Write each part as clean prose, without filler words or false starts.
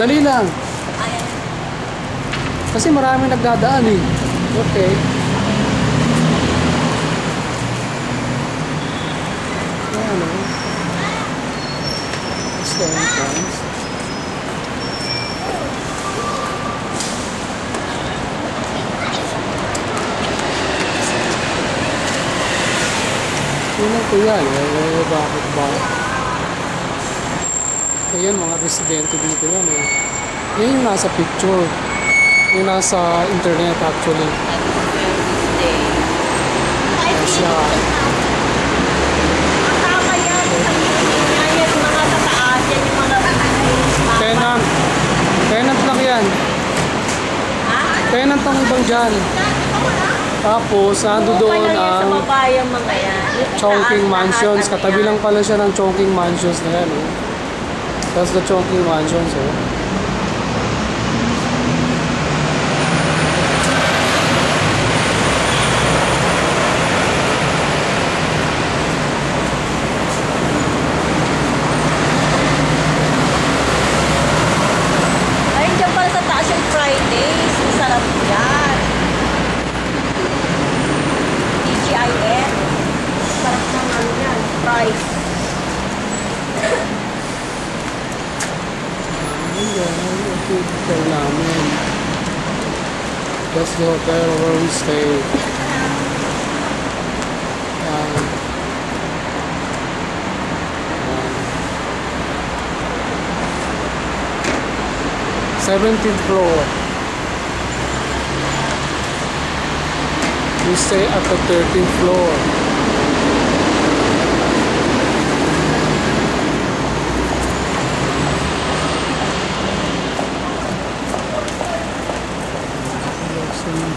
Dali lang. Kasi marami nagdadaan eh. Okay. Ano? It's the entrance. Sino po yan? Bakit ba? Ayan, mga residente dito yan eh. Yan yung nasa picture. Yung nasa internet actually. Siya. Tama yan. Yan yung mga tataas. Yan yung mga Tenant. Tenant lang yan. Tenant ang ibang dyan. Tapos, nando doon ang Chongqing Mansions. Katabi lang pala siya ng Chongqing Mansions na yan. Eh. That's the Chongqing Mansions. Eh. Ayun dyan pala sa taas yung Fridays. Masarap yan. DGIN. Sarap naman yan. Price. Hotel namin. That's the hotel where we stay. 17th floor. We stay at the 13th floor.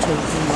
Chongqing